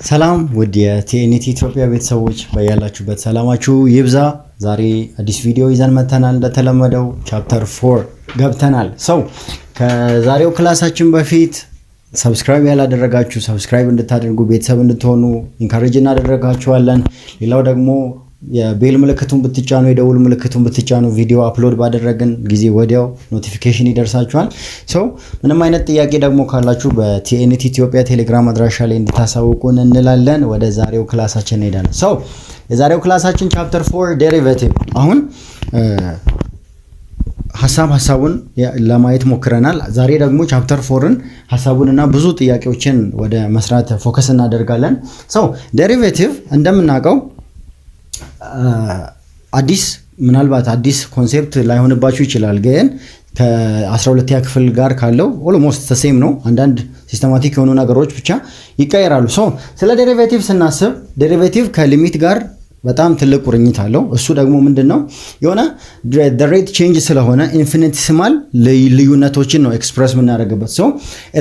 ሰላም ውድ የቲኤንቲ ኢትዮጵያ ቤተሰቦች በያላችሁበት ሰላማችሁ ይብዛ። ዛሬ አዲስ ቪዲዮ ይዘን መተናል። እንደተለመደው ቻፕተር 4 ገብተናል። ከዛሬው ክላሳችን በፊት ሰብስክራይብ ያላደረጋችሁ ሰብስክራይብ እንድታደርጉ ቤተሰብ እንድትሆኑ ኢንካሬጅ እናደርጋችኋለን። ሌላው ደግሞ የቤል ምልክቱን ብትጫኑ የደውል ምልክቱን ብትጫኑ ቪዲዮ አፕሎድ ባደረግን ጊዜ ወዲያው ኖቲፊኬሽን ይደርሳችኋል። ምንም አይነት ጥያቄ ደግሞ ካላችሁ በቲኤንቲ ኢትዮጵያ ቴሌግራም አድራሻ ላይ እንድታሳውቁን እንላለን። ወደ ዛሬው ክላሳችን እንሄዳለን። የዛሬው ክላሳችን ቻፕተር 4 ዴሪቬቲቭ። አሁን ሐሳቡን ለማየት ሞክረናል። ዛሬ ደግሞ ቻፕተር 4ን ሐሳቡንና ብዙ ጥያቄዎችን ወደ መስራት ፎከስ እናደርጋለን። ዴሪቬቲቭ እንደምናውቀው ምናልባት አዲስ ኮንሴፕት ላይሆንባችሁ ይችላል፣ ግን ከ12ኛ ክፍል ጋር ካለው ኦልሞስት ተሴም ነው። አንዳንድ ሲስተማቲክ የሆኑ ነገሮች ብቻ ይቀየራሉ። ስለ ዴሪቬቲቭ ስናስብ ዴሪቬቲቭ ከሊሚት ጋር በጣም ትልቅ ቁርኝት አለው። እሱ ደግሞ ምንድነው የሆነ ሬት ቼንጅ ስለሆነ ኢንፊኒቲሲማል ልዩነቶችን ነው ኤክስፕረስ የምናደርግበት።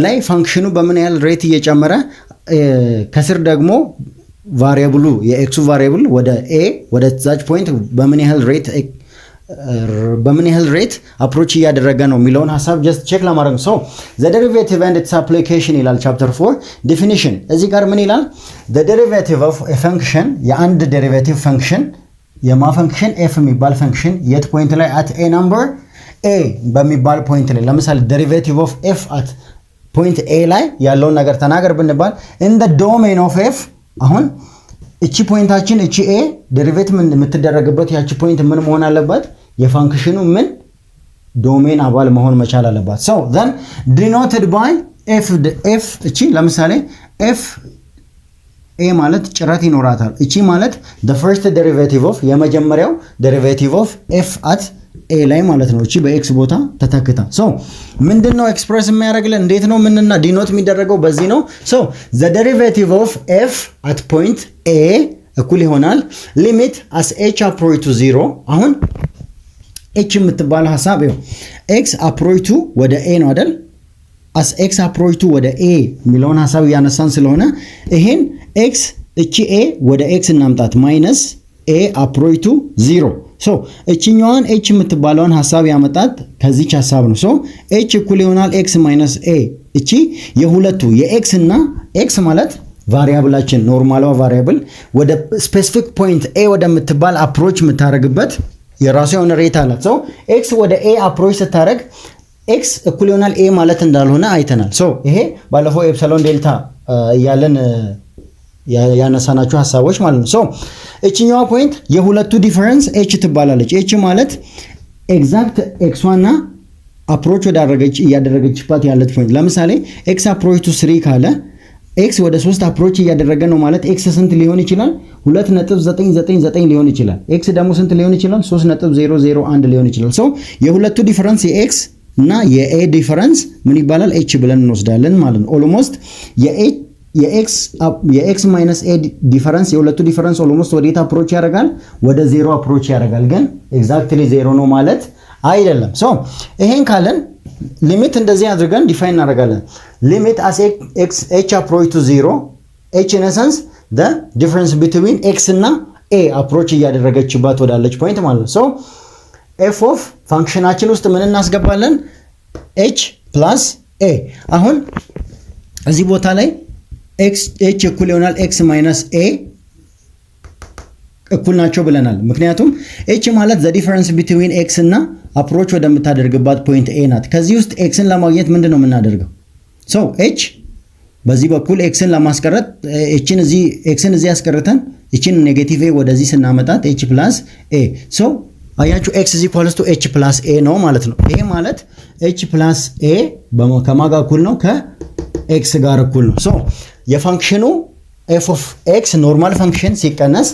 ላይ ፋንክሽኑ በምን ያህል ሬት እየጨመረ ከስር ደግሞ ቫሪያብሉ የኤክሱ ቫሪያብል ወደ ኤ ወደ ዛች ፖይንት በምን ያህል ሬት አፕሮች እያደረገ ነው የሚለውን ሐሳብ ጀስት ቼክ ለማድረግ ነው። the derivative and its application ይላል ቻፕተር 4 ዴፊኒሽን። እዚህ ጋር ምን ይላል? the derivative of a function የአንድ ዴሪቬቲቭ ፈንክሽን ፈንክሽን ኤፍ የሚባል ፈንክሽን የት ፖይንት ላይ at a number a በሚባል ፖይንት ላይ ለምሳሌ derivative of f at point a ላይ ያለውን ነገር ተናገር ብንባል in the domain of f አሁን እቺ ፖይንታችን እቺ ኤ ዴሪቬቲቭ የምትደረግበት ያቺ ፖይንት ምን መሆን አለበት? የፋንክሽኑ ምን ዶሜን አባል መሆን መቻል አለባት። then denoted by f እቺ ለምሳሌ f a ማለት ጭረት ይኖራታል። እቺ ማለት the first derivative of የመጀመሪያው derivative of f at a ላይ ማለት ነው። እቺ በኤክስ ቦታ ተተክታ ምንድነው ኤክስፕረስ የሚያደርግልን? እንዴት ነው ምንና ዲኖት የሚደረገው? በዚህ ነው። the derivative of f at point a እኩል ይሆናል limit as h approach to 0። አሁን h የምትባል ሐሳብ ነው x approach to ወደ a ነው አይደል? as x approach to ወደ a የሚለውን ሐሳብ ያነሳን ስለሆነ ይሄን x እቺ a ወደ x እናምጣት ማይነስ a approach to 0። እቺኛዋን h የምትባለውን ሐሳብ ያመጣት ከዚች ሐሳብ ነው። h እኩል ይሆናል x minus a። እቺ የሁለቱ የx እና x ማለት ቫሪያብላችን ኖርማሏ ቫሪያብል ወደ ስፔሲፊክ ፖይንት a ወደምትባል አፕሮች የምታረግበት የራሱ የሆነ ሬት አላት። x ወደ a አፕሮች ስታረግ x እኩል ይሆናል a ማለት እንዳልሆነ አይተናል። ይሄ ባለፈው ኤፕሲሎን ዴልታ እያለን ያነሳናቸው ሐሳቦች ማለት ነው። እቺኛዋ ፖይንት የሁለቱ ዲፈረንስ h ትባላለች። h ማለት ኤግዛክት x ዋና አፕሮች እያደረገችባት ያለች ፖይንት። ለምሳሌ x አፕሮች ቱ 3 ካለ x ወደ 3 አፕሮች እያደረገ ነው ማለት x ስንት ሊሆን ይችላል? 2.999 ሊሆን ይችላል። x ደግሞ ስንት ሊሆን ይችላል? 3.001 ሊሆን ይችላል። የሁለቱ ዲፈረንስ የx እና የa ዲፈረንስ ምን ይባላል? h ብለን እንወስዳለን ማለት ነው። ኦልሞስት የx ማይነስ a ዲፈረንስ የሁለቱ ዲፈረንስ ኦልሞስት ወዴት አፕሮች ያደርጋል? ወደ 0 አፕሮች ያደርጋል። ግን ኤግዛክትሊ 0 ነው ማለት አይደለም። ይሄን ካለን ሊሚት እንደዚህ አድርገን ዲፋይን እናደርጋለን። ሊሚት as h approach to 0 h in essence the difference between x እና a አፕሮች እያደረገችባት ወዳለች ፖይንት ማለት ነው። f of ፋንክሽናችን ውስጥ ምን እናስገባለን? h plus a። አሁን እዚህ ቦታ ላይ h እኩል ይሆናል x minus a እኩል ናቸው ብለናል። ምክንያቱም h ማለት the difference between x እና አፕሮች ወደምታደርግባት ፖይንት a ናት። ከዚህ ውስጥ x ን ለማግኘት ምንድነው የምናደርገው? h በዚህ በኩል x ን ለማስቀረት x ን እዚህ ያስቀርተን እቺን ኔጌቲቭ a ወደዚህ ስናመጣት h plus a አያችሁ x is equals to h plus a ነው ማለት ነው። ይሄ ማለት h plus a ከማጋ እኩል ነው ከx ጋር እኩል ነው። የፋንክሽኑ f of x ኖርማል ፋንክሽን ሲቀነስ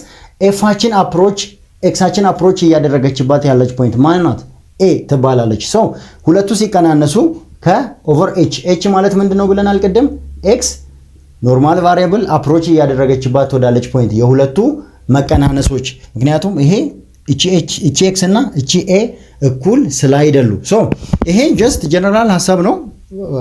ኤፋችን አፕሮች ኤክሳችን አፕሮች እያደረገችባት ያለች ፖይንት ማን ናት? a ትባላለች። ሁለቱ ሲቀናነሱ ከኦቨር h ማለት ምንድነው ብለናል ቅድም? x ኖርማል ቫሪያብል አፕሮች እያደረገችባት ወዳለች ፖይንት የሁለቱ መቀናነሶች። ምክንያቱም ይሄ እቺ x እና እቺ a እኩል ስላይደሉ ይሄ ጀስት ጀነራል ሐሳብ ነው።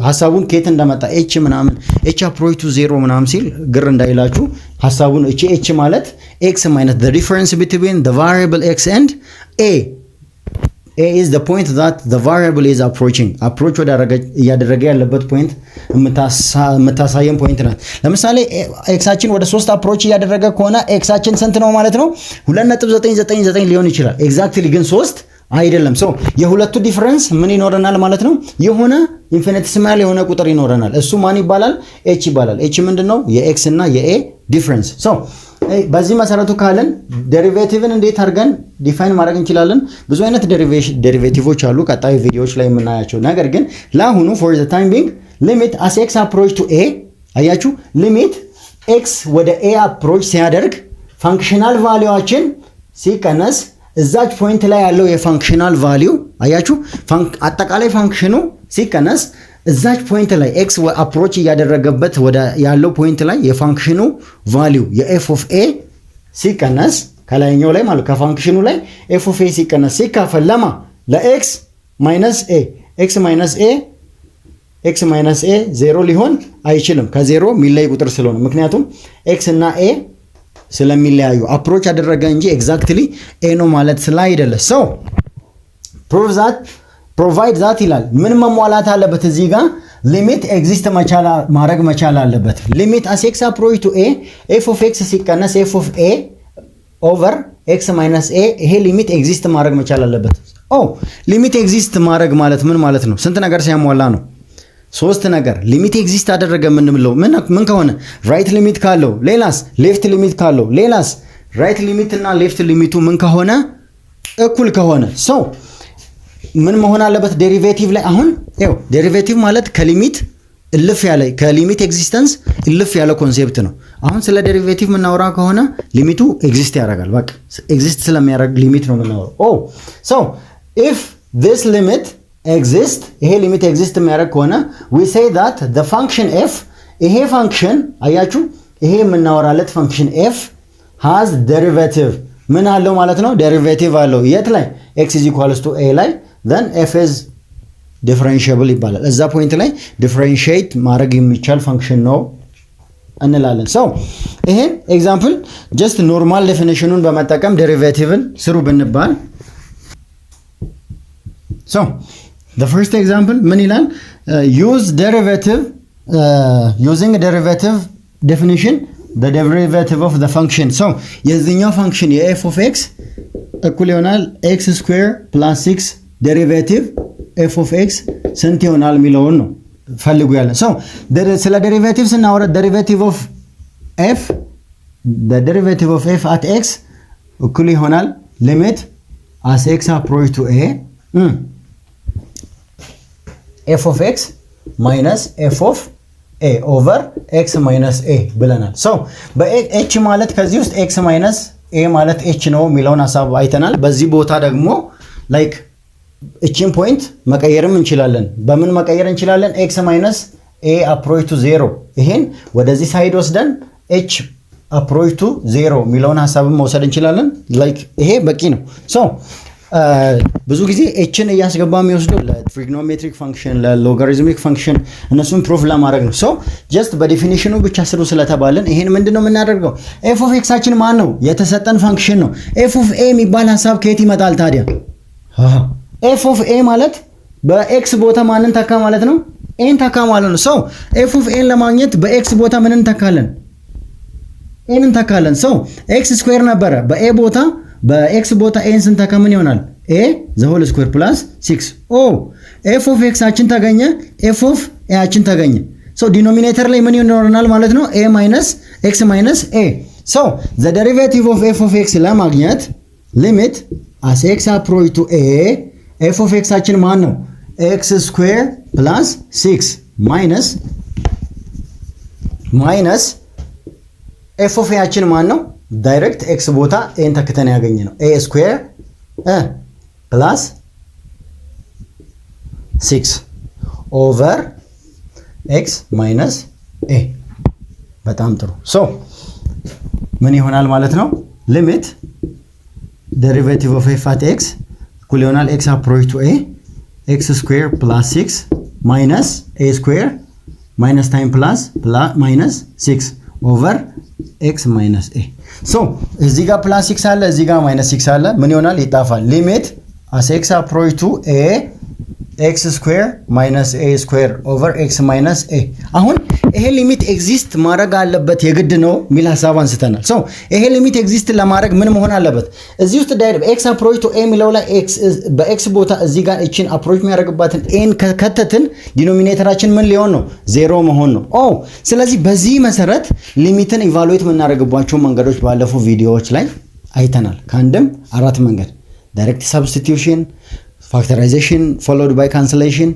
ሐሳቡን ከየት እንደመጣ ኤች ምናምን ኤች አፕሮች ቱ 0 ምናምን ሲል ግር እንዳይላችሁ ሐሳቡን እቺ ኤች ማለት ኤክስ ማይነስ the difference between the variable x and a is the point that the variable is approaching approach እያደረገ ያለበት ፖይንት የምታሳየን ፖይንት ናት። ለምሳሌ ኤክሳችን ወደ 3 አፕሮች እያደረገ ከሆነ ኤክሳችን ስንት ነው ማለት ነው 2.999 ሊሆን ይችላል። ኤግዛክትሊ ግን 3 አይደለም። ሶ የሁለቱ ዲፈረንስ ምን ይኖረናል ማለት ነው የሆነ ኢንፊኒቲሲማል የሆነ ቁጥር ይኖረናል። እሱ ማን ይባላል? ኤች ይባላል። ኤች ምንድነው? የኤክስ እና የኤ ዲፈረንስ። ሶ በዚህ መሰረቱ ካለን ዴሪቬቲቭን እንዴት አድርገን ዲፋይን ማድረግ እንችላለን? ብዙ አይነት ዴሪቬቲቮች አሉ ቀጣይ ቪዲዮዎች ላይ የምናያቸው። ነገር ግን ለአሁኑ ፎር ዘ ታይም ቢንግ ሊሚት አስ ኤክስ አፕሮች ቱ ኤ አያችሁ፣ ሊሚት ኤክስ ወደ ኤ አፕሮች ሲያደርግ ፋንክሽናል ቫልዩዋችን ሲቀነስ እዛች ፖይንት ላይ ያለው የፋንክሽናል ቫልዩ አያችሁ፣ አጠቃላይ ፋንክሽኑ ሲቀነስ እዛች ፖይንት ላይ ኤክስ አፕሮች እያደረገበት ወደ ያለው ፖይንት ላይ የፋንክሽኑ ቫልዩ የኤፍ ኦፍ ኤ ሲቀነስ ከላይኛው ላይ ማለት ከፋንክሽኑ ላይ ኤፍ ኦፍ ኤ ሲቀነስ ሲካፈል ለማ ለኤክስ ማይነስ ኤ ኤክስ ማይነስ ኤ 0 ሊሆን አይችልም። ከዜሮ የሚለይ ቁጥር ስለሆነ ምክንያቱም ኤክስ እና ኤ ስለሚለያዩ አፕሮች ያደረገ እንጂ ኤግዛክትሊ ኤ ነው ማለት ስላይደለ ሰው ፕሮቫይድ ዛት ይላል። ምን መሟላት አለበት እዚህ ጋር? ሊሚት ኤግዚስት ማድረግ መቻል አለበት። ሊሚት አስ ኤክስ አፕሮች ቱ ኤ ኤፍ ኦፍ ኤክስ ሲቀነስ ኤፍ ኦፍ ኤ ኦቨር ኤክስ ማይነስ ኤ ይሄ ሊሚት ኤግዚስት ማድረግ መቻል አለበት። ሊሚት ኤግዚስት ማድረግ ማለት ምን ማለት ነው? ስንት ነገር ሲያሟላ ነው? 3 ነገር ሊሚት ኤግዚስት አደረገ የምንለው ምን ከሆነ ራይት ሊሚት ካለው፣ ሌላስ ሌፍት ሊሚት ካለው፣ ሌላስ ራይት ሊሚት እና ሌፍት ሊሚቱ ምን ከሆነ እኩል ከሆነ ሰው ምን መሆን አለበት? ዴሪቬቲቭ ላይ አሁን ያው ዴሪቬቲቭ ማለት ከሊሚት እልፍ ያለ ከሊሚት ኤግዚስተንስ እልፍ ያለ ኮንሴፕት ነው። አሁን ስለ ዴሪቬቲቭ የምናወራ ከሆነ ሊሚቱ ኤግዚስት ያደርጋል። በቃ ኤግዚስት ስለሚያደርግ ሊሚት ነው የምናወራው። ሶ ኢፍ ዚስ ሊሚት ኤግዚስት ይሄ ሊሚት ኤግዚስት የሚያደርግ ከሆነ we say that the function f ይሄ ፋንክሽን አያችሁ፣ ይሄ የምናወራለት ፋንክሽን f has derivative ምን አለው ማለት ነው? ዴሪቬቲቭ አለው። የት ላይ? x is equals to a ላይ then f is differentiable ይባላል። እዛ ፖይንት ላይ ዲፈረንሺየት ማድረግ የሚቻል ፋንክሽን ነው እንላለን። ሶ ይሄን ኤግዛምፕል ጀስት ኖርማል ዴፊኒሽኑን በመጠቀም ዴሪቬቲቭን ስሩ ብንባል ሶ the first example ምን ይላል? use derivative using derivative definition the derivative of the function so የዚህኛው ፋንክሽን የf of x እኩል ይሆናል x square plus 6 derivative f of x ስንት ይሆናል የሚለውን ነው ፈልጉ ያለ so ስለ derivative ስናወራ derivative of f the derivative of f at x እኩል ይሆናል limit as x approach to a f of x minus f of a over x minus a ብለናል። so በh ማለት ከዚህ ውስጥ x minus a ማለት h ነው የሚለውን ሐሳብ አይተናል። በዚህ ቦታ ደግሞ ላይክ እቺን ፖይንት መቀየርም እንችላለን። በምን መቀየር እንችላለን? x minus a approach to 0 ይሄን ወደዚህ ሳይድ ወስደን h approach to 0 የሚለውን ሐሳብም መውሰድ እንችላለን። ላይክ ይሄ በቂ ነው። so ብዙ ጊዜ ኤችን እያስገባ የሚወስደው ለትሪግኖሜትሪክ ፋንክሽን ለሎጋሪዝሚክ ፋንክሽን እነሱን ፕሩፍ ለማድረግ ነው። ሶ ጀስት በዲፊኒሽኑ ብቻ ስሩ ስለተባለን ይሄን ምንድነው የምናደርገው? ኤፍ ኦፍ ኤክሳችን ማን ነው? የተሰጠን ፋንክሽን ነው። ኤፍ ኦፍ ኤ የሚባል ሐሳብ ከየት ይመጣል ታዲያ? ኤፍ ኦፍ ኤ ማለት በኤክስ ቦታ ማንን ተካ ማለት ነው? ኤን ተካ ማለት ነው። ሶ ኤፍ ኦፍ ኤን ለማግኘት በኤክስ ቦታ ምንን ተካለን? ኤንን ተካለን። ሶ ኤክስ ስኩዌር ነበረ በኤ ቦታ በኤክስ ቦታ ኤን ስንተካ ምን ይሆናል? ኤ ዘ ሆል ስኩዌር ፕላስ 6 ኤፍ ኦፍ ኤክሳችን ተገኘ፣ ኤፍ ኦፍ ኤያችን ተገኘ። ሶ ዲኖሚኔተር ላይ ምን ይኖረናል ማለት ነው? ኤ ማይነስ ኤክስ ማይነስ ኤ። ሶ ዘ ዴሪቬቲቭ ኦፍ ኤፍ ኦፍ ኤክስ ለማግኘት ሊሚት አስ ኤክስ አፕሮች ቱ ኤ ኤፍ ኦፍ ኤክሳችን ማን ነው? ኤክስ ስኩዌር ፕላስ 6 ማይነስ ኤፍ ኦፍ ኤያችን ማን ነው? ዳይሬክት ኤክስ ቦታ ኤን ተክተን ያገኘ ነው። ኤ ስኩዌር ፕላስ 6 ኦቨር ኤክስ ማይነስ ኤ። በጣም ጥሩ። ሶ ምን ይሆናል ማለት ነው? ሊሚት ዴሪቬቲቭ ኦፍ ኤፍ አት ኤክስ እኩል ይሆናል ኤክስ አፕሮች ቱ ኤ ኤክስ ስኩዌር ፕላስ 6 ማይነስ ኤ ስኩዌር ማይነስ ታይም ፕላስ ማይነስ 6 ኦቨር ኤክስ ማይነስ ኤ። ሶ እዚህ ጋር ፕላስ 6 አለ፣ እዚህ ጋር ማይነስ 6 አለ። ምን ይሆናል? ይጣፋል። ሊሚት አስ ኤክስ አፕሮች ቱ ኤ ኤክስ ስኩዌር ማይነስ ኤ ስኩዌር ኦቨር ኤክስ ማይነስ ኤ። አሁን ይሄ ሊሚት ኤግዚስት ማድረግ አለበት የግድ ነው የሚል ሀሳብ አንስተናል። ሶ ይሄ ሊሚት ኤግዚስት ለማድረግ ምን መሆን አለበት? እዚህ ውስጥ ዳይሬክት ኤክስ አፕሮች ቱ ኤ የሚለው ላይ በኤክስ ቦታ እዚህ ጋር እቺን አፕሮች የሚያደርግባትን ኤን ከከተትን ዲኖሚኔተራችን ምን ሊሆን ነው? ዜሮ መሆን ነው። ስለዚህ በዚህ መሰረት ሊሚትን ኢቫሉዌት የምናደርግባቸው መንገዶች ባለፉት ቪዲዮዎች ላይ አይተናል። ከአንድም 4 መንገድ ዳይሬክት ሰብስቲቱሽን፣ ፋክተራይዜሽን ፎሎድ ባይ ካንስሌሽን፣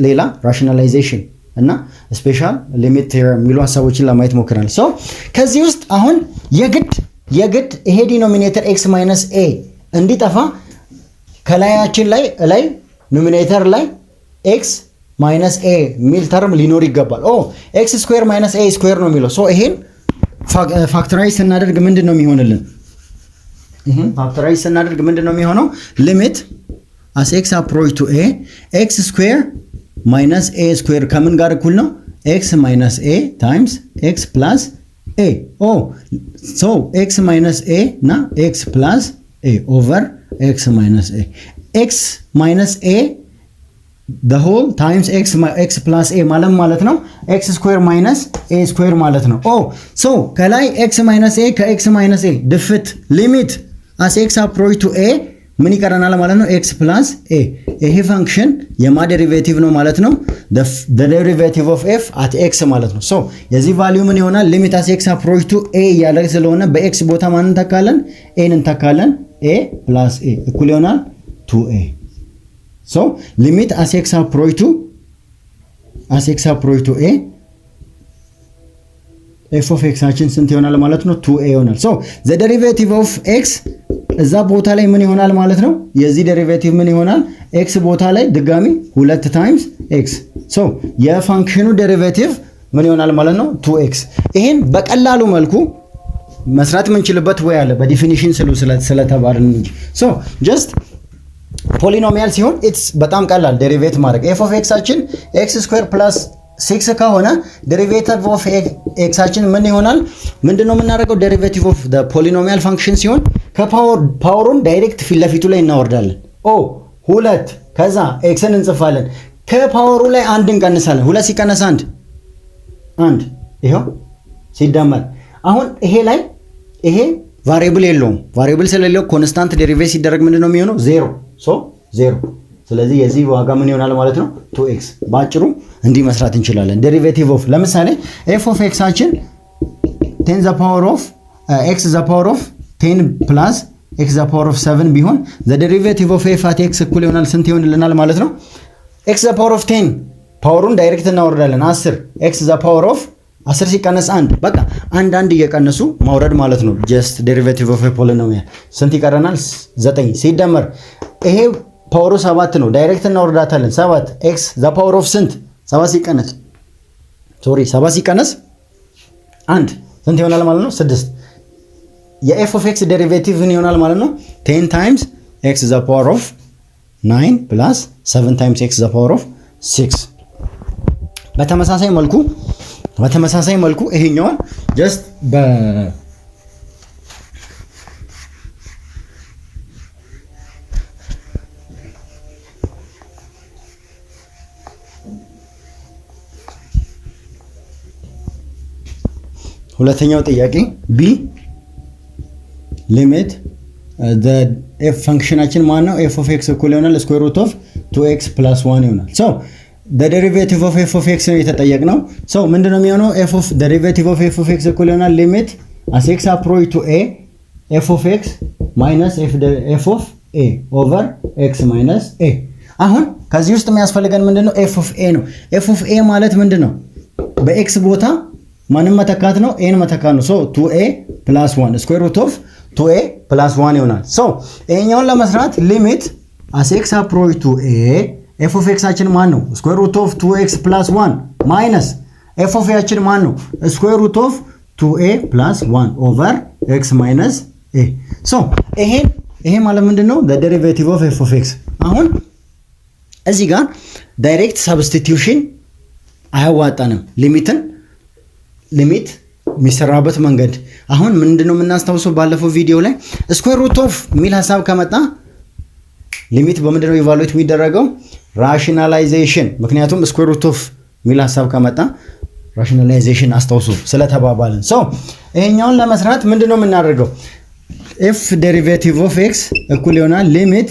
ሌላ ራሽናላይዜሽን እና ስፔሻል ሊሚት ቴዎረም የሚሉ ሀሳቦችን ለማየት ሞክረናል። ሶ ከዚህ ውስጥ አሁን የግድ ይሄ ዲኖሚኔተር ኤክስ ማይነስ ኤ እንዲጠፋ ከላያችን ላይ ኖሚኔተር ላይ ኤክስ ማይነስ ኤ ሚል ተርም ሊኖር ይገባል። ኤክስ ስኩዌር ማይነስ ኤ ስኩዌር ነው የሚለው። ሶ ይሄን ፋክተራይዝ ስናደርግ ምንድን ነው የሚሆንልን? ይሄን ፋክተራይዝ ስናደርግ ምንድን ነው የሚሆነው? ሊሚት as x approach to a x square minus a square ከምን ጋር እኩል ነው? x minus a times x plus a. so x minus a እና x plus a over x minus a. x minus a the whole times x plus a ማለት ነው x square minus a square ማለት ነው። so ከላይ x minus a ከx minus a ድፍት ሊሚት as x approach to a ምን ይቀረናል ማለት ነው? x plus a። ይሄ ፋንክሽን የማ ዴሪቬቲቭ ነው ማለት ነው? the derivative of f at x ማለት ነው። ሶ የዚህ ቫልዩ ምን ይሆናል? ሊሚት as x approach to a ያለ ስለሆነ በx ቦታ ማን እንተካለን? a እንተካለን። a plus a እኩል ይሆናል 2a። ሶ ሊሚት as x approach to a f of x አችን ስንት ይሆናል ማለት ነው? 2a ይሆናል። ሶ the derivative of x እዛ ቦታ ላይ ምን ይሆናል ማለት ነው? የዚህ ዴሪቬቲቭ ምን ይሆናል? x ቦታ ላይ ድጋሚ 2 ታይምስ x። ሶ የፋንክሽኑ ዴሪቬቲቭ ምን ይሆናል ማለት ነው? 2x። ይሄን በቀላሉ መልኩ መስራት የምንችልበት ወይ አለ በዲፊኒሽን ስለተባልን እንጂ። ሶ ጀስት ፖሊኖሚያል ሲሆን ኢትስ በጣም ቀላል ዴሪቬት ማድረግ። f of x አችን x ስኩዌር ፕላስ 6 ከሆነ ዴሪቬቲቭ ኦፍ ኤክስ አችን ምን ይሆናል? ምንድነው የምናደርገው? ዴሪቬቲቭ ኦፍ ዘ ፖሊኖሚያል ፋንክሽን ሲሆን ከፓወሩን ዳይሬክት ፊት ለፊቱ ላይ እናወርዳለን። 2 ከዛ ኤክስን እንጽፋለን። ከፓወሩ ላይ 1 እንቀንሳለን። 2 ሲቀነስ 1 ይሄው ሲደመር አሁን ይሄ ቫሪያብል የለውም። ቫሪያብል ስለሌለው ኮንስታንት ዴሪቬት ሲደረግ ምንድነው የሚሆነው? 0 0። ስለዚህ የዚህ ዋጋ ምን ይሆናል ማለት ነው? 2x። ባጭሩ እንዲህ መስራት እንችላለን። ዴሪቬቲቭ ኦፍ ለምሳሌ f of x አችን 10 the power of x the power of 10 plus x the power of 7 ቢሆን the derivative of f at x እኩል ይሆናል ስንት ይሆንልናል ማለት ነው? x the power of 10 ፓወሩን ዳይሬክት እናወርዳለን። 10 x the power of 10 ሲቀነስ 1 በቃ አንድ እየቀነሱ ማውረድ ማለት ነው። just derivative of a polynomial ስንት ይቀረናል? 9 ሲደመር ይሄ ፓወሩ 7 ነው። ዳይሬክት እናወርዳታለን። 7 x the power of ስንት? 7 ሲቀነስ 1 ስንት ይሆናል ማለት ነው? 6። የf of x ዴሪቬቲቭ ምን ይሆናል ማለት ነው? 10 times x the power of 9 plus 7 times x the power of 6። በተመሳሳይ መልኩ ይሄኛውን just ሁለተኛው ጥያቄ ቢ ሊሚት the f ፋንክሽናችን ማን ነው? f of x እኩል ይሆናል ስኩዌር ሩት ኦፍ 2x plus 1 ይሆናል። ሶ the derivative of f of x ነው የተጠየቅነው። ሶ ምንድነው የሚሆነው? derivative of f of x እኩል ይሆናል ሊሚት as x approach to a f of x minus f of a over x minus a። አሁን ከዚህ ውስጥ የሚያስፈልገን ምንድነው? f of a ነው። f of a ማለት ምንድነው? በx ቦታ ማንም መተካት ነው? ኤን መተካት ነው። ሶ 2a plus 1 ስኩዌር ሩት ኦፍ 2a plus 1 ይሆናል። ሶ ይሄኛውን ለመስራት ሊሚት as x approach to a f of x አችን ማን ነው? ስኩዌር ሩት ኦፍ 2x plus 1 ማይነስ f of a አችን ማን ነው? ስኩዌር ሩት ኦፍ 2a plus 1 over x minus a። ሶ ይሄ ማለት ምንድነው? the derivative of f of x። አሁን እዚህ ጋር ዳይሬክት ሰብስቲቲዩሽን አያዋጣንም። ሊሚት የሚሰራበት መንገድ አሁን ምንድነው የምናስታውሰው ባለፈው ቪዲዮ ላይ ስኩዌር ሩት ኦፍ ሚል ሐሳብ ከመጣ ሊሚት በምንድነው ኢቫሉዌት የሚደረገው? ራሽናላይዜሽን። ምክንያቱም ስኩዌር ሩት ኦፍ ሚል ሐሳብ ከመጣ ራሽናላይዜሽን አስተውሱ ስለተባባልን። ይሄኛውን ለመስራት ምንድነው የምናደርገው? f derivative of x እኩል ይሆናል ሊሚት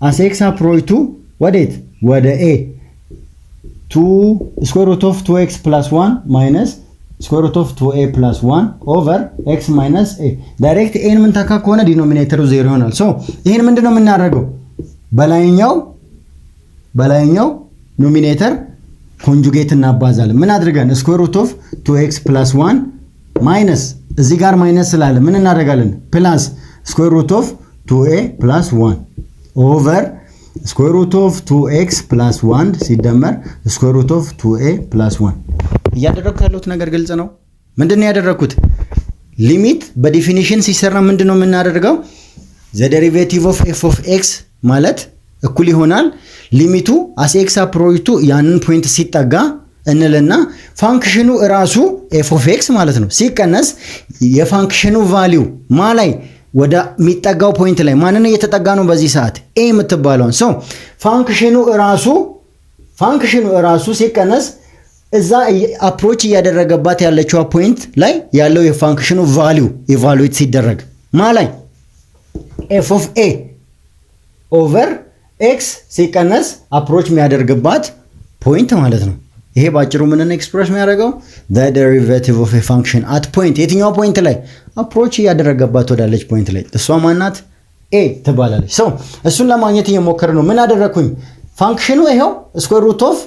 as x approach to ወዴት? ወደ a 2 square root of 2x plus 1 minus square root of 2a plus 1 over x minus a ዳይሬክት a ምን ታካ ከሆነ ዲኖሚኔተሩ 0 ይሆናል። ይሄን ምንድነው የምናደርገው? በላይኛው ኖሚኔተር ኮንጁጌት እናባዛለን። ምን አድርገን square root of 2x plus 1 minus እዚህ ጋር ማይነስ ስላለ ምን እናደርጋለን? ፕላስ square root of 2a plus 1 over square root of 2x plus 1 ሲደመር square root of 2a plus 1። እያደረኩት ያለሁት ነገር ግልጽ ነው። ምንድነው ያደረኩት? ሊሚት በዲፊኒሽን ሲሰራ ምንድነው የምናደርገው? the derivative of f of x ማለት እኩል ይሆናል ሊሚቱ as x approach to ያንን ፖይንት ሲጠጋ እንልና ፋንክሽኑ ራሱ f of x ማለት ነው ሲቀነስ የፋንክሽኑ ቫልዩ ማላይ ወደ ሚጠጋው ፖይንት ላይ ማንነ እየተጠጋ ነው በዚህ ሰዓት a የምትባለው ፋንክሽኑ ራሱ ሲቀነስ እዛ አፕሮች እያደረገባት ያለችው ፖይንት ላይ ያለው የፋንክሽኑ ቫልዩ ኢቫሉዌት ሲደረግ ማላይ f of a over x ሲቀነስ አፕሮች የሚያደርግባት ፖይንት ማለት ነው። ይሄ ባጭሩ ምንን ኤክስፕረስ የሚያደርገው the derivative of a function at point የትኛው ፖይንት ላይ አፕሮች እያደረገባት ወዳለች ፖይንት ላይ እሷ ማናት? a ትባላለች። እሱን ለማግኘት እየሞከርን ነው። ምን አደረኩኝ? ፋንክሽኑ ይሄው square root of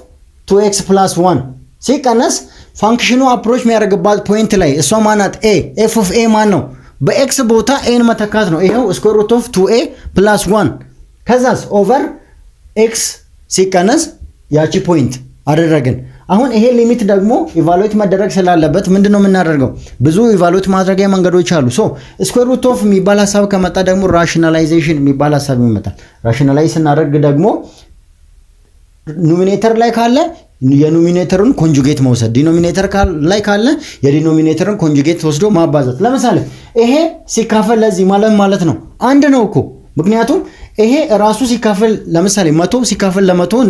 2x plus 1 ሲቀነስ ፋንክሽኑ አፕሮች የሚያደርግባት ፖይንት ላይ እሷ ማናት? a f of a ማን ነው? በx ቦታ a መተካት ነው። ይሄው square root of 2a plus 1 ከዛስ ኦቨር x ሲቀነስ ያቺ ፖይንት አደረግን። አሁን ይሄ ሊሚት ደግሞ ኢቫሉዌት መደረግ ስላለበት ምንድነው የምናደርገው? ብዙ ኢቫሉዌት ማድረጊያ መንገዶች አሉ። ስኩዌር ሩት ኦፍ የሚባል ሐሳብ ከመጣ ደግሞ ራሽናላይዜሽን የሚባል ሐሳብ ይመጣል። ራሽናላይዝ ስናደርግ ደግሞ ኖሚኔተር ላይ ካለ የኖሚኔተሩን ኮንጁጌት መውሰድ፣ ዲኖሚኔተር ላይ ካለ የዲኖሚኔተሩን ኮንጁጌት ወስዶ ማባዛት። ለምሳሌ ይሄ ሲካፈል ለዚህ ማለት ነው አንድ ነው እኮ። ምክንያቱም ይሄ ራሱ ሲካፈል ለምሳሌ 100 ሲካፈል ለ100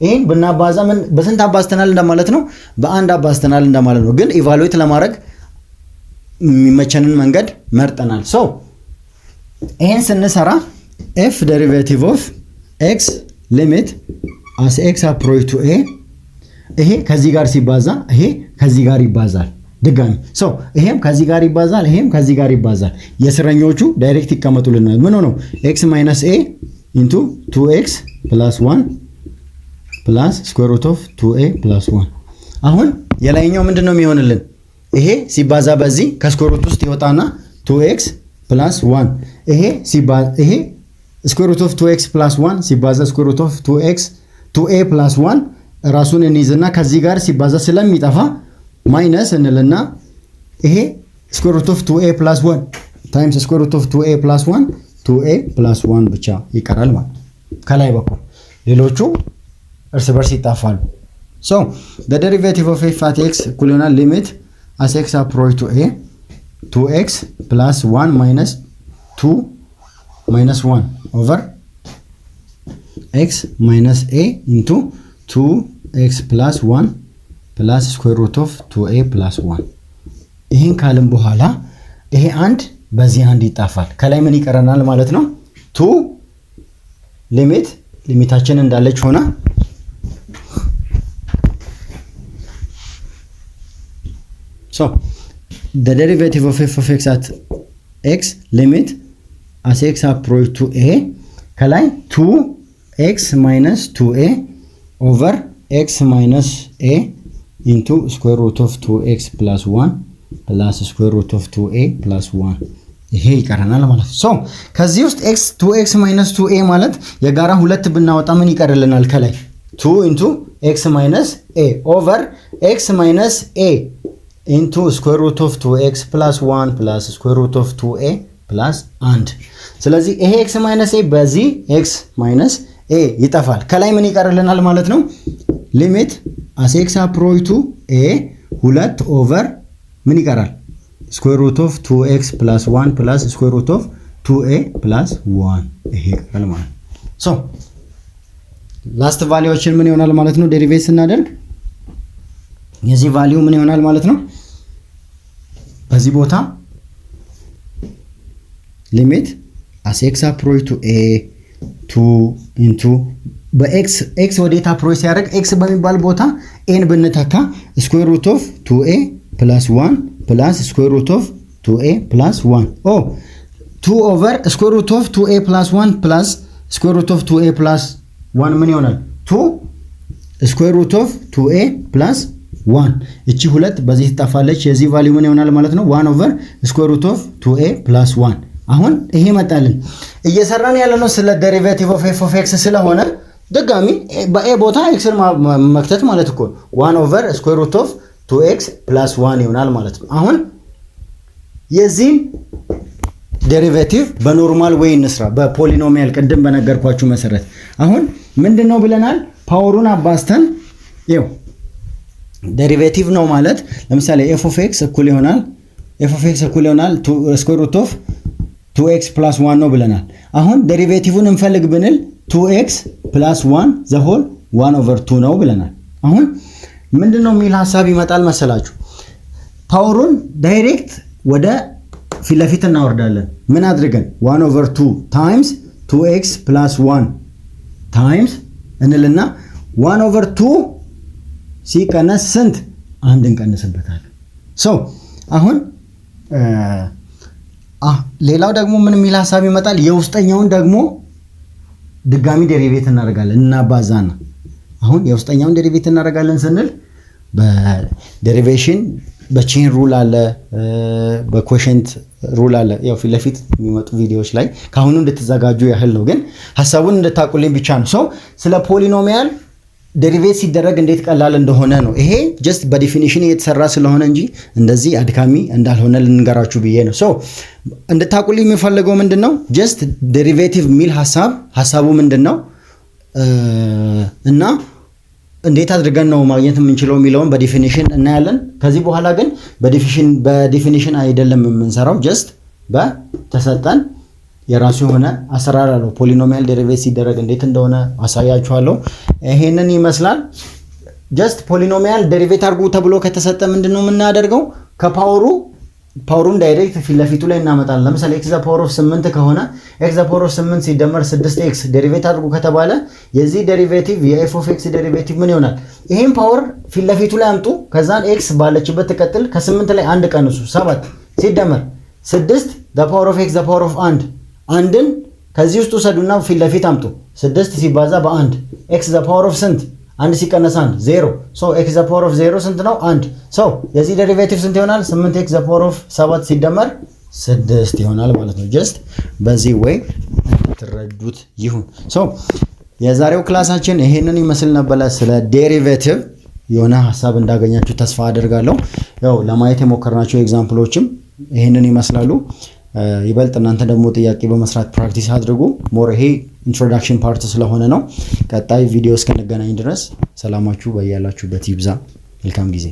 ይሄን ብናባዛ ምን በስንት አባዝተናል እንደማለት ነው? በአንድ አባዝተናል እንደማለት ነው። ግን ኢቫሉዌት ለማድረግ የሚመቸንን መንገድ መርጠናል። ይሄን ስንሰራ f derivative of x limit as x approach to a ይሄ ከዚህ ጋር ሲባዛ ይሄ ከዚህ ጋር ይባዛል ድጋሚ። ይሄም ከዚህ ጋር ይባዛል፣ ይሄም ከዚህ ጋር ይባዛል። የስረኞቹ ዳይሬክት ይቀመጡልናል። ምን ሆኖ x minus a into 2x plus 1 plus square root of 2a plus 1። አሁን የላይኛው ምንድነው የሚሆንልን? ይሄ ሲባዛ በዚህ ከስኩዌር ሩት ውስጥ ይወጣና 2x plus 1 ይሄ square root of 2x plus 1 ሲባዛ square root of 2a plus 1 ራሱን እንይዝና ከዚህ ጋር ሲባዛ ስለሚጠፋ ማይነስ እንልና ይሄ square root of 2a plus 1 times square root of 2a plus 1 2a plus 1 ብቻ ይቀራል ማለት ከላይ በኩል ሌሎቹ እርስ በርስ ይጣፋሉ። the derivative of f at x እኩል ይሆናል ሊሚት as x approach to a 2x plus 1 minus 2 minus 1 over x minus a into 2x plus 1 plus square root of 2a plus 1። ይሄን ካልን በኋላ ይሄ አንድ በዚህ አንድ ይጣፋል። ከላይ ምን ይቀረናል ማለት ነው? 2 ሊሚታችን እንዳለች ሆና the derivative of f of x at x limit as x approach to a ከላይ 2x minus 2a over x minus a into square root of 2x plus 1 plus square root of 2a plus 1 ይሄ ይቀረናል ማለት ነው። ከዚህ ውስጥ x 2x minus 2a ማለት የጋራ ሁለት ብናወጣ ምን ይቀርልናል? ከላይ 2 into x minus a over x minus a into square root of 2x plus 1 plus square root of 2a plus 1። ስለዚህ ይሄ x minus a በዚህ x minus ኤ ይጠፋል። ከላይ ምን ይቀርልናል ማለት ነው? ሊሚት as x approach to a 2 ኦቨር ምን ይቀራል? ስኩዌር ሩት ኦፍ 2x + 1 + ስኩዌር ሩት ኦፍ 2a + 1 ይሄ ይቀራል ማለት ነው። ሶ ላስት ቫልዩዎችን ምን ይሆናል ማለት ነው? ዴሪቬት ስናደርግ የዚህ ቫልዩ ምን ይሆናል ማለት ነው? በዚህ ቦታ ሊሚት as x approach to a 2 into በx x ወዴት አፕሮች ሲያደርግ x በሚባል ቦታ n ብንተካ ስኩዌር ሩት ኦፍ 2a + 1 + ስኩዌር ሩት ኦፍ 2a + 1 ኦ 2 ኦቨር ስኩዌር ሩት ኦፍ 2a + 1 + ስኩዌር ሩት ኦፍ 2a + 1 ምን ይሆናል? 2 ስኩዌር ሩት ኦፍ 2a + 1 እቺ ሁለት በዚህ ትጠፋለች። የዚህ ቫልዩ ምን ይሆናል ማለት ነው? 1 ኦቨር ስኩዌር ሩት ኦፍ 2a + 1 አሁን ይሄ መጣልን። እየሰራን ያለነው ስለ ዴሪቬቲቭ ኦፍ f ኦፍ x ስለሆነ ድጋሚ በኤ ቦታ ኤክስን መክተት ማለት እኮ 1 ኦቨር ስኩዌር ሩት ኦፍ 2x + 1 ይሆናል ማለት ነው። አሁን የዚህን ዴሪቬቲቭ በኖርማል ዌይ እንስራ፣ በፖሊኖሚያል ቅድም በነገርኳችሁ መሰረት። አሁን ምንድነው ብለናል? ፓወሩን አባዝተን ይው ዴሪቬቲቭ ነው ማለት ለምሳሌ f ኦፍ x እኩል ይሆናል ስኩዌር ሩት ኦፍ 2x + 1 ነው ብለናል። አሁን ዴሪቬቲቭን እንፈልግ ብንል 2x + 1 ዘ ሆል 1 ኦቨር 2 ነው ብለናል። አሁን ምንድነው የሚል ሐሳብ ይመጣል መሰላችሁ? ፓወሩን ዳይሬክት ወደ ፊት ለፊት እናወርዳለን። ምን አድርገን 1 ኦቨር 2 ታይምስ 2x + 1 ታይምስ እንልና 1 ኦቨር 2 ሲቀነስ ስንት? አንድ እንቀንስበታለን። ሶ አሁን ሌላው ደግሞ ምን የሚል ሐሳብ ይመጣል? የውስጠኛውን ደግሞ ድጋሚ ዴሪቬት እናደርጋለን እናባዛና። አሁን የውስጠኛውን ዴሪቬት እናደርጋለን ስንል በዴሪቬሽን በቼን ሩል አለ፣ በኮሸንት ሩል አለ። ያው ፊት ለፊት የሚመጡ ቪዲዮዎች ላይ ካሁኑ እንድትዘጋጁ ያህል ነው፣ ግን ሐሳቡን እንድታቁልኝ ብቻ ነው። ሶ ስለ ፖሊኖሚያል ዴሪቬት ሲደረግ እንዴት ቀላል እንደሆነ ነው። ይሄ ጀስት በዲፊኒሽን የተሰራ ስለሆነ እንጂ እንደዚህ አድካሚ እንዳልሆነ ልንገራችሁ ብዬ ነው። ሶ እንድታቁልኝ የሚፈልገው ምንድነው? ጀስት ዴሪቬቲቭ የሚል ሐሳቡ ምንድነው እና እንዴት አድርገን ነው ማግኘት የምንችለው የሚለውን በዲፊኒሽን እናያለን። ከዚህ በኋላ ግን በዲፊኒሽን አይደለም የምንሰራው፣ ጀስት በተሰጠን የራሱ የሆነ አሰራር አለው። ፖሊኖሚያል ዴሪቬት ሲደረግ እንዴት እንደሆነ አሳያችኋለሁ። ይሄንን ይመስላል። ጀስት ፖሊኖሚያል ዴሪቬት አድርጉ ተብሎ ከተሰጠ ምንድነው የምናደርገው? ፓወሩን ዳይሬክት ፊት ለፊቱ ላይ እናመጣለን። ለምሳሌ x ዘ ፓወር ኦፍ 8 ከሆነ x ዘ ፓወር ኦፍ 8 ሲደመር 6x ዴሪቬት አድርጉ ከተባለ የዚህ ዴሪቬቲቭ የf ኦፍ x ዴሪቬቲቭ ምን ይሆናል? ይሄን ፓወር ፊት ለፊቱ ላይ አምጡ። ከዛን x ባለችበት ትቀጥል። ከ8 ላይ 1 ቀንሱ። 7 ሲደመር 6 ዘ ፓወር ኦፍ x ዘ ፓወር ኦፍ 1 አንድን ከዚህ ውስጥ ወሰዱና ፊት ለፊት አምጡ። 6 ሲባዛ በ1 x ዘ ፓወር ኦፍ ስንት? 1 ሲቀነስ 1 0። ሶ x ዘ ፓወር ኦፍ 0 ስንት ነው? 1። ሶ የዚህ ዴሪቬቲቭ ስንት ይሆናል? 8x ዘ ፓወር ኦፍ 7 ሲደመር 6 ይሆናል ማለት ነው። ጀስት በዚህ ወይ ትረዱት ይሁን። ሶ የዛሬው ክላሳችን ይሄንን ይመስል ነበር። ስለ ዴሪቬቲቭ የሆነ ሐሳብ እንዳገኛችሁ ተስፋ አደርጋለሁ። ያው ለማየት የሞከርናቸው ኤግዛምፕሎችም ይሄንን ይመስላሉ። ይበልጥ እናንተ ደግሞ ጥያቄ በመስራት ፕራክቲስ አድርጉ። ሞር ይሄ ኢንትሮዳክሽን ፓርት ስለሆነ ነው። ቀጣይ ቪዲዮ እስከነገናኝ ድረስ ሰላማችሁ በያላችሁበት ይብዛ። መልካም ጊዜ